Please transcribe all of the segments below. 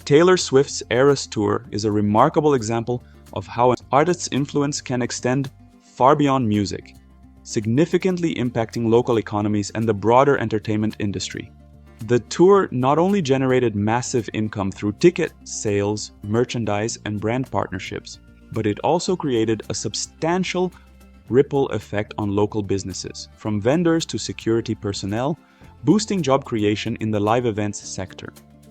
Taylor Swift's Eras Tour is a remarkable example of how an artist's influence can extend far beyond music, significantly impacting local economies and the broader entertainment industry. The tour not only generated massive income through ticket sales, merchandise, and brand partnerships, but it also created a substantial ripple effect on local businesses, from vendors to security personnel, boosting job creation in the live events sector.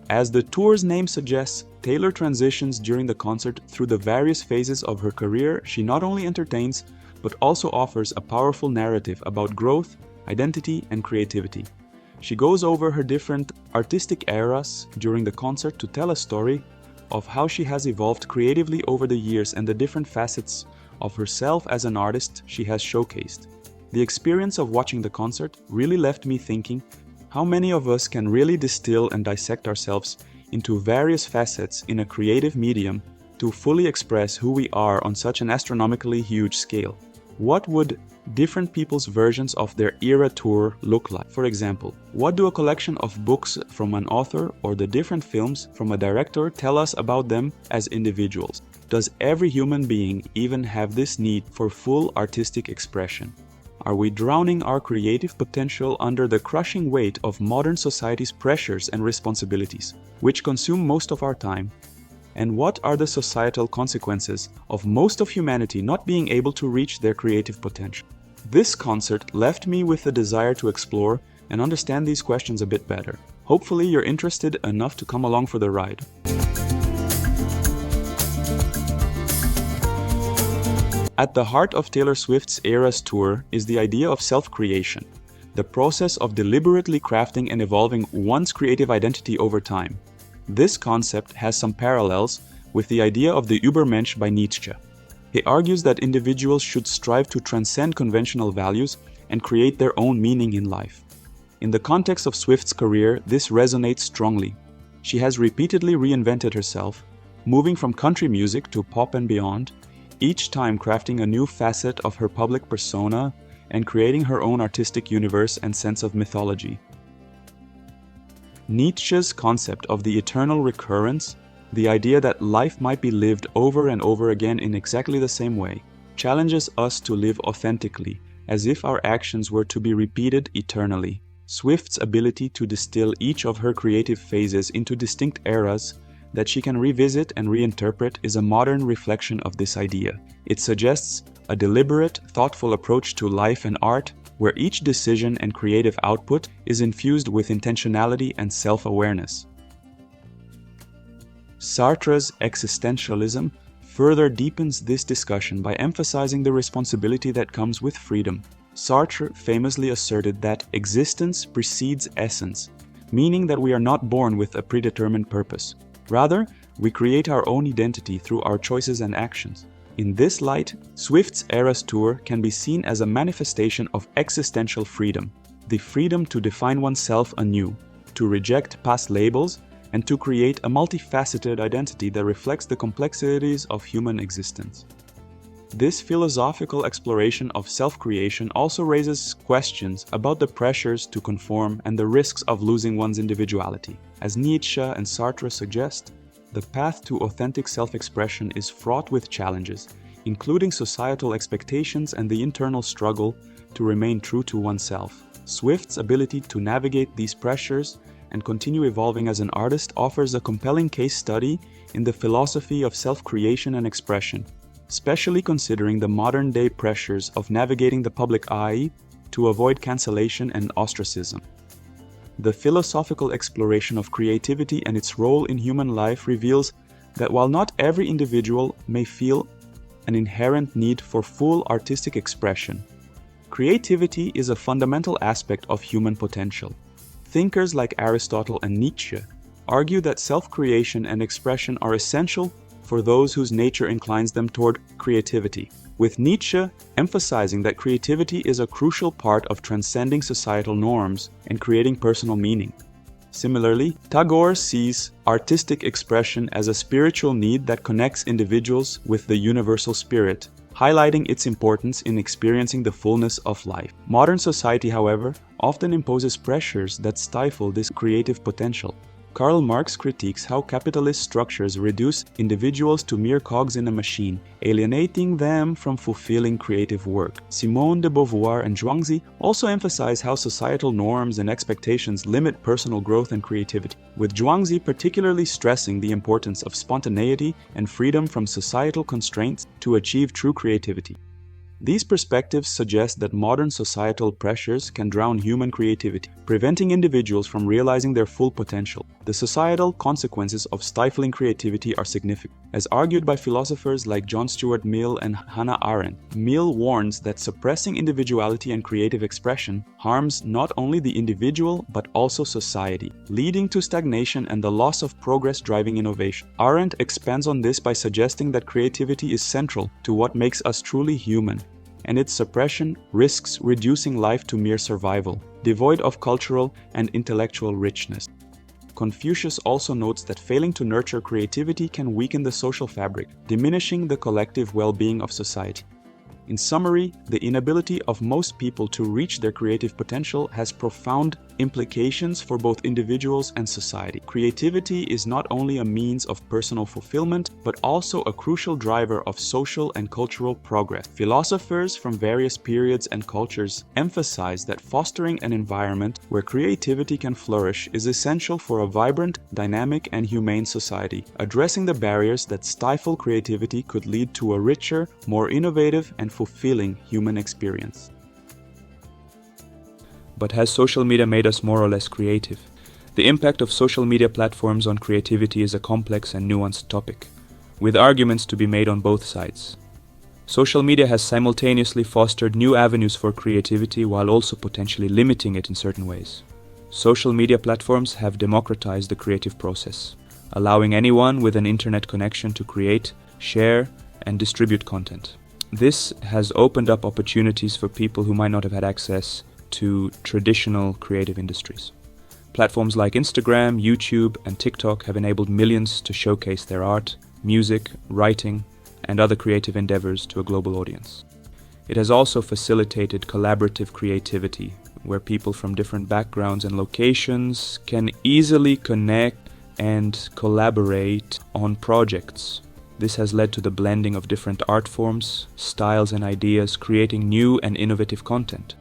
As the tour's name suggests, Taylor transitions during the concert through the various phases of her career. She not only entertains, but also offers a powerful narrative about growth, identity, and creativity. She goes over her different artistic eras during the concert to tell a story of how she has evolved creatively over the years and the different facets of herself as an artist she has showcased. The experience of watching the concert really left me thinking how many of us can really distill and dissect ourselves into various facets in a creative medium to fully express who we are on such an astronomically huge scale. What would different people's versions of their era tour look like? For example, what do a collection of books from an author or the different films from a director tell us about them as individuals? Does every human being even have this need for full artistic expression? Are we drowning our creative potential under the crushing weight of modern society's pressures and responsibilities, which consume most of our time? And what are the societal consequences of most of humanity not being able to reach their creative potential? This concert left me with a desire to explore and understand these questions a bit better. Hopefully you're interested enough to come along for the ride. At the heart of Taylor Swift's Eras Tour is the idea of self-creation, the process of deliberately crafting and evolving one's creative identity over time. This concept has some parallels with the idea of the Übermensch by Nietzsche. He argues that individuals should strive to transcend conventional values and create their own meaning in life. In the context of Swift's career, this resonates strongly. She has repeatedly reinvented herself, moving from country music to pop and beyond, each time crafting a new facet of her public persona and creating her own artistic universe and sense of mythology. Nietzsche's concept of the eternal recurrence, the idea that life might be lived over and over again in exactly the same way, challenges us to live authentically, as if our actions were to be repeated eternally. Swift's ability to distill each of her creative phases into distinct eras that she can revisit and reinterpret is a modern reflection of this idea. It suggests a deliberate, thoughtful approach to life and art, where each decision and creative output is infused with intentionality and self-awareness. Sartre's existentialism further deepens this discussion by emphasizing the responsibility that comes with freedom. Sartre famously asserted that existence precedes essence, meaning that we are not born with a predetermined purpose. Rather, we create our own identity through our choices and actions. In this light, Swift's Eras Tour can be seen as a manifestation of existential freedom, the freedom to define oneself anew, to reject past labels, and to create a multifaceted identity that reflects the complexities of human existence. This philosophical exploration of self-creation also raises questions about the pressures to conform and the risks of losing one's individuality. As Nietzsche and Sartre suggest, the path to authentic self-expression is fraught with challenges, including societal expectations and the internal struggle to remain true to oneself. Swift's ability to navigate these pressures and continue evolving as an artist offers a compelling case study in the philosophy of self-creation and expression, especially considering the modern-day pressures of navigating the public eye to avoid cancellation and ostracism. The philosophical exploration of creativity and its role in human life reveals that while not every individual may feel an inherent need for full artistic expression, creativity is a fundamental aspect of human potential. Thinkers like Aristotle and Nietzsche argue that self-creation and expression are essential for those whose nature inclines them toward creativity, with Nietzsche emphasizing that creativity is a crucial part of transcending societal norms and creating personal meaning. Similarly, Tagore sees artistic expression as a spiritual need that connects individuals with the universal spirit, highlighting its importance in experiencing the fullness of life. Modern society, however, often imposes pressures that stifle this creative potential. Karl Marx critiques how capitalist structures reduce individuals to mere cogs in a machine, alienating them from fulfilling creative work. Simone de Beauvoir and Zhuangzi also emphasize how societal norms and expectations limit personal growth and creativity, with Zhuangzi particularly stressing the importance of spontaneity and freedom from societal constraints to achieve true creativity. These perspectives suggest that modern societal pressures can drown human creativity, preventing individuals from realizing their full potential. The societal consequences of stifling creativity are significant. As argued by philosophers like John Stuart Mill and Hannah Arendt, Mill warns that suppressing individuality and creative expression harms not only the individual but also society, leading to stagnation and the loss of progress driving innovation. Arendt expands on this by suggesting that creativity is central to what makes us truly human, and its suppression risks reducing life to mere survival, devoid of cultural and intellectual richness. Confucius also notes that failing to nurture creativity can weaken the social fabric, diminishing the collective well-being of society. In summary, the inability of most people to reach their creative potential has profound implications for both individuals and society. Creativity is not only a means of personal fulfillment, but also a crucial driver of social and cultural progress. Philosophers from various periods and cultures emphasize that fostering an environment where creativity can flourish is essential for a vibrant, dynamic, and humane society. Addressing the barriers that stifle creativity could lead to a richer, more innovative, and fulfilling human experience. But has social media made us more or less creative? The impact of social media platforms on creativity is a complex and nuanced topic, with arguments to be made on both sides. Social media has simultaneously fostered new avenues for creativity while also potentially limiting it in certain ways. Social media platforms have democratized the creative process, allowing anyone with an internet connection to create, share, and distribute content. This has opened up opportunities for people who might not have had access to traditional creative industries. Platforms like Instagram, YouTube, and TikTok have enabled millions to showcase their art, music, writing, and other creative endeavors to a global audience. It has also facilitated collaborative creativity, where people from different backgrounds and locations can easily connect and collaborate on projects. This has led to the blending of different art forms, styles, and ideas, creating new and innovative content.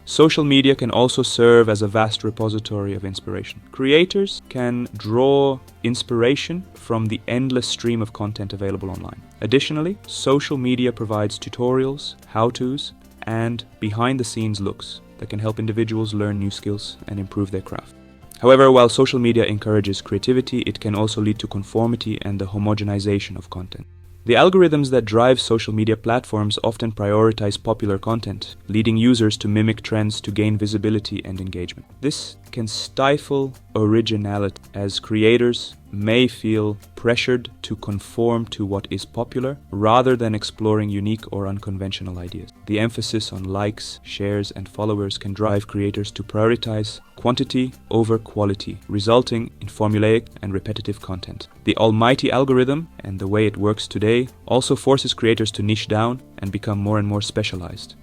Social media can also serve as a vast repository of inspiration. Creators can draw inspiration from the endless stream of content available online. Additionally, social media provides tutorials, how-tos, and behind-the-scenes looks that can help individuals learn new skills and improve their craft. However, while social media encourages creativity, it can also lead to conformity and the homogenization of content. The algorithms that drive social media platforms often prioritize popular content, leading users to mimic trends to gain visibility and engagement. This can stifle originality, as creators may feel pressured to conform to what is popular rather than exploring unique or unconventional ideas. The emphasis on likes, shares, and followers can drive creators to prioritize quantity over quality, resulting in formulaic and repetitive content. The almighty algorithm and the way it works today also forces creators to niche down and become more and more specialized,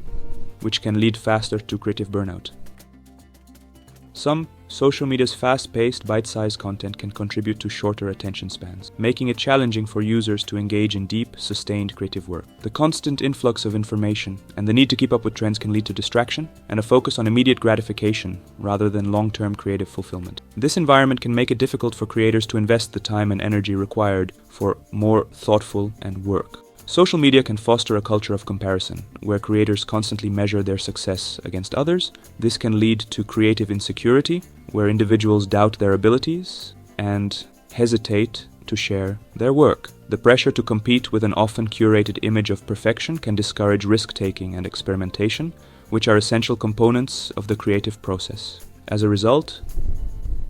which can lead faster to creative burnout. Social media's fast-paced, bite-sized content can contribute to shorter attention spans, making it challenging for users to engage in deep, sustained creative work. The constant influx of information and the need to keep up with trends can lead to distraction and a focus on immediate gratification rather than long-term creative fulfillment. This environment can make it difficult for creators to invest the time and energy required for more thoughtful and work. Social media can foster a culture of comparison, where creators constantly measure their success against others. This can lead to creative insecurity, where individuals doubt their abilities and hesitate to share their work. The pressure to compete with an often curated image of perfection can discourage risk-taking and experimentation, which are essential components of the creative process. As a result,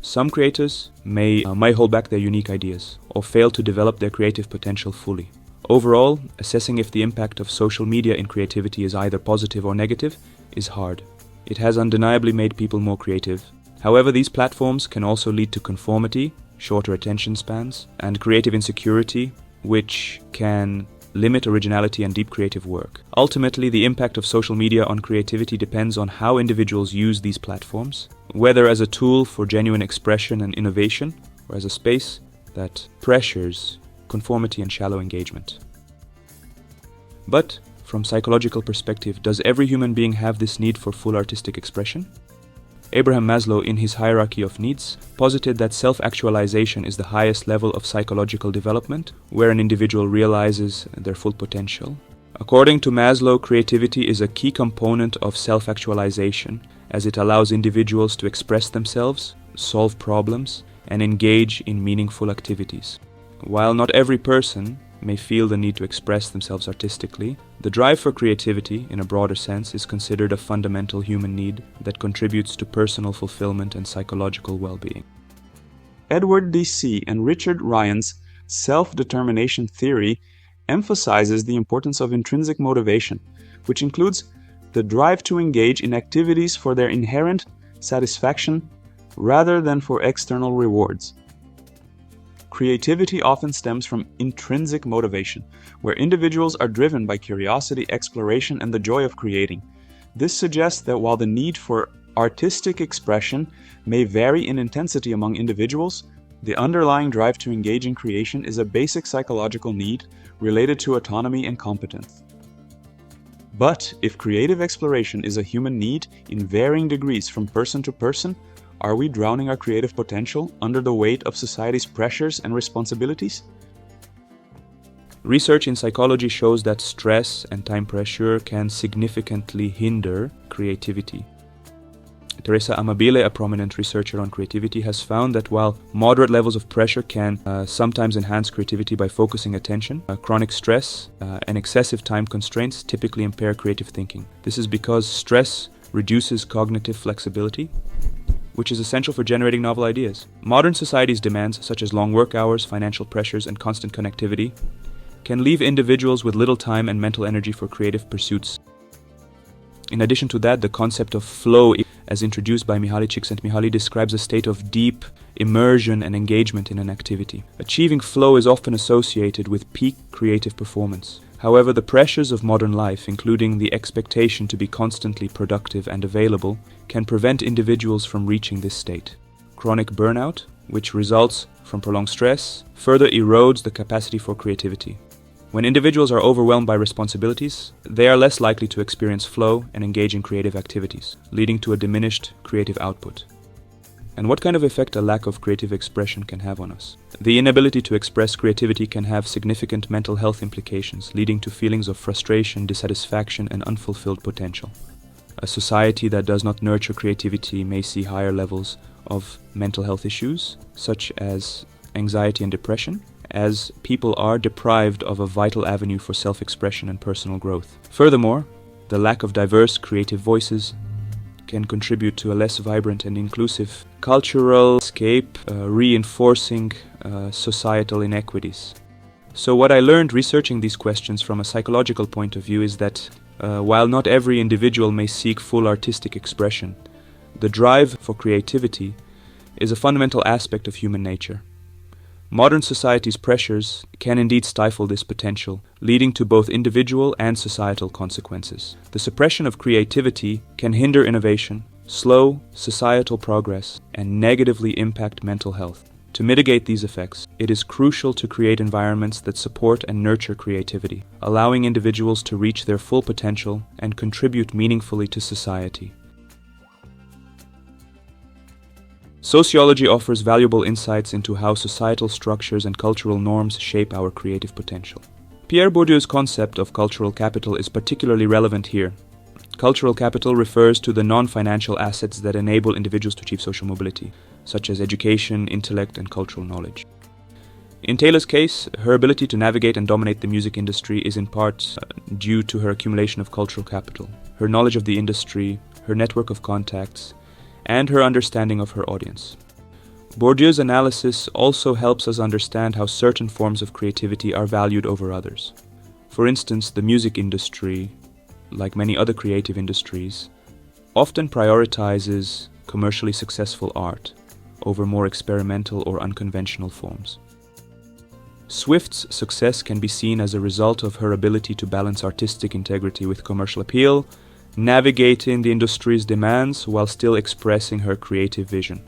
some creators may hold back their unique ideas or fail to develop their creative potential fully. Overall, assessing if the impact of social media in creativity is either positive or negative is hard. It has undeniably made people more creative. However, these platforms can also lead to conformity, shorter attention spans, and creative insecurity, which can limit originality and deep creative work. Ultimately, the impact of social media on creativity depends on how individuals use these platforms, whether as a tool for genuine expression and innovation, or as a space that pressures conformity and shallow engagement. But, from psychological perspective, does every human being have this need for full artistic expression? Abraham Maslow, in his hierarchy of needs, posited that self-actualization is the highest level of psychological development, where an individual realizes their full potential. According to Maslow, creativity is a key component of self-actualization, as it allows individuals to express themselves, solve problems, and engage in meaningful activities. While not every person may feel the need to express themselves artistically, the drive for creativity, in a broader sense, is considered a fundamental human need that contributes to personal fulfillment and psychological well-being. Edward D.C. and Richard Ryan's self-determination theory emphasizes the importance of intrinsic motivation, which includes the drive to engage in activities for their inherent satisfaction rather than for external rewards. Creativity often stems from intrinsic motivation, where individuals are driven by curiosity, exploration, and the joy of creating. This suggests that while the need for artistic expression may vary in intensity among individuals, the underlying drive to engage in creation is a basic psychological need related to autonomy and competence. But if creative exploration is a human need in varying degrees from person to person, are we drowning our creative potential under the weight of society's pressures and responsibilities? Research in psychology shows that stress and time pressure can significantly hinder creativity. Teresa Amabile, a prominent researcher on creativity, has found that while moderate levels of pressure can sometimes enhance creativity by focusing attention, chronic stress and excessive time constraints typically impair creative thinking. This is because stress reduces cognitive flexibility, which is essential for generating novel ideas. Modern society's demands, such as long work hours, financial pressures, and constant connectivity, can leave individuals with little time and mental energy for creative pursuits. In addition to that, the concept of flow, as introduced by Mihaly Csikszentmihalyi, describes a state of deep immersion and engagement in an activity. Achieving flow is often associated with peak creative performance. However, the pressures of modern life, including the expectation to be constantly productive and available, can prevent individuals from reaching this state. Chronic burnout, which results from prolonged stress, further erodes the capacity for creativity. When individuals are overwhelmed by responsibilities, they are less likely to experience flow and engage in creative activities, leading to a diminished creative output. And what kind of effect a lack of creative expression can have on us? The inability to express creativity can have significant mental health implications, leading to feelings of frustration, dissatisfaction, and unfulfilled potential. A society that does not nurture creativity may see higher levels of mental health issues, such as anxiety and depression, as people are deprived of a vital avenue for self-expression and personal growth. Furthermore, the lack of diverse creative voices can contribute to a less vibrant and inclusive cultural landscape, reinforcing societal inequities. So what I learned researching these questions from a psychological point of view is that while not every individual may seek full artistic expression, the drive for creativity is a fundamental aspect of human nature. Modern society's pressures can indeed stifle this potential, leading to both individual and societal consequences. The suppression of creativity can hinder innovation, slow societal progress, and negatively impact mental health. To mitigate these effects, it is crucial to create environments that support and nurture creativity, allowing individuals to reach their full potential and contribute meaningfully to society. Sociology offers valuable insights into how societal structures and cultural norms shape our creative potential. Pierre Bourdieu's concept of cultural capital is particularly relevant here. Cultural capital refers to the non-financial assets that enable individuals to achieve social mobility, such as education, intellect, and cultural knowledge. In Taylor's case, her ability to navigate and dominate the music industry is in part due to her accumulation of cultural capital, her knowledge of the industry, her network of contacts, and her understanding of her audience. Bourdieu's analysis also helps us understand how certain forms of creativity are valued over others. For instance, the music industry, like many other creative industries, often prioritizes commercially successful art over more experimental or unconventional forms. Swift's success can be seen as a result of her ability to balance artistic integrity with commercial appeal, navigating the industry's demands while still expressing her creative vision.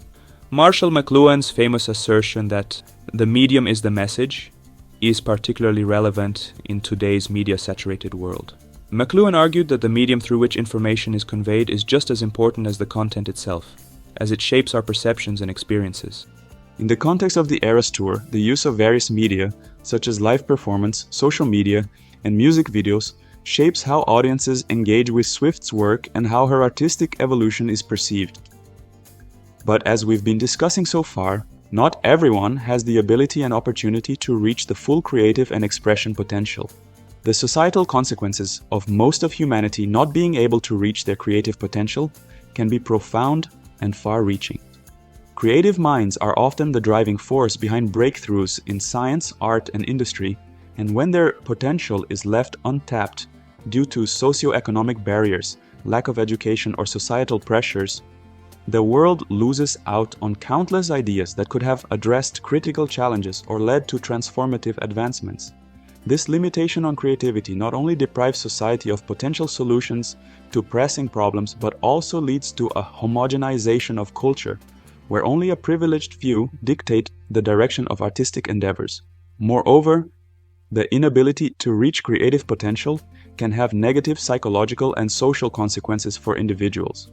Marshall McLuhan's famous assertion that the medium is the message is particularly relevant in today's media-saturated world. McLuhan argued that the medium through which information is conveyed is just as important as the content itself, as it shapes our perceptions and experiences. In the context of the Eras Tour, the use of various media, such as live performance, social media, and music videos, shapes how audiences engage with Swift's work and how her artistic evolution is perceived. But as we've been discussing so far, not everyone has the ability and opportunity to reach the full creative and expression potential. The societal consequences of most of humanity not being able to reach their creative potential can be profound and far-reaching. Creative minds are often the driving force behind breakthroughs in science, art, and industry, and when their potential is left untapped due to socioeconomic barriers, lack of education, or societal pressures, the world loses out on countless ideas that could have addressed critical challenges or led to transformative advancements. This limitation on creativity not only deprives society of potential solutions to pressing problems, but also leads to a homogenization of culture, where only a privileged few dictate the direction of artistic endeavors. Moreover, the inability to reach creative potential can have negative psychological and social consequences for individuals,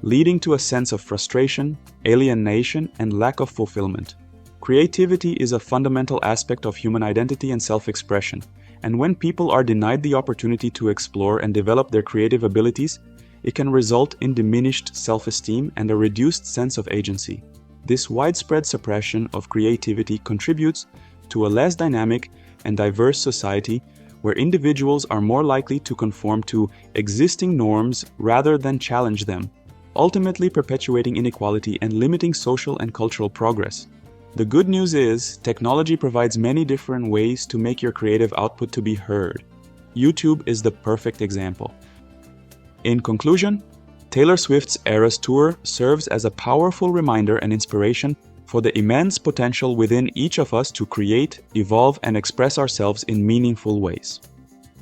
leading to a sense of frustration, alienation, and lack of fulfillment. Creativity is a fundamental aspect of human identity and self-expression, and when people are denied the opportunity to explore and develop their creative abilities, it can result in diminished self-esteem and a reduced sense of agency. This widespread suppression of creativity contributes to a less dynamic and diverse society where individuals are more likely to conform to existing norms rather than challenge them, ultimately perpetuating inequality and limiting social and cultural progress. The good news is, technology provides many different ways to make your creative output to be heard. YouTube is the perfect example. In conclusion, Taylor Swift's Eras Tour serves as a powerful reminder and inspiration for the immense potential within each of us to create, evolve, and express ourselves in meaningful ways.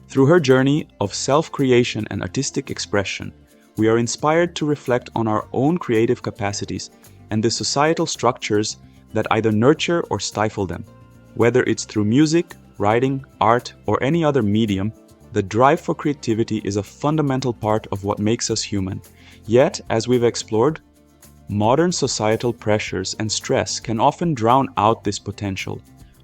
Through her journey of self-creation and artistic expression, we are inspired to reflect on our own creative capacities and the societal structures that either nurture or stifle them. Whether it's through music, writing, art, or any other medium, the drive for creativity is a fundamental part of what makes us human. Yet, as we've explored, modern societal pressures and stress can often drown out this potential,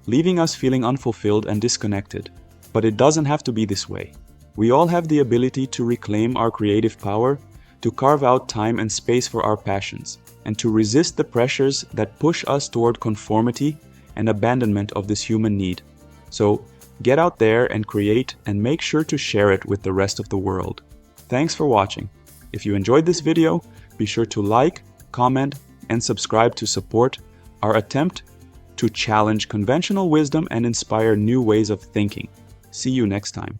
leaving us feeling unfulfilled and disconnected. But it doesn't have to be this way. We all have the ability to reclaim our creative power, to carve out time and space for our passions, and to resist the pressures that push us toward conformity and abandonment of this human need. So, get out there and create, and make sure to share it with the rest of the world. Thanks for watching. If you enjoyed this video, be sure to like, comment, and subscribe to support our attempt to challenge conventional wisdom and inspire new ways of thinking. See you next time.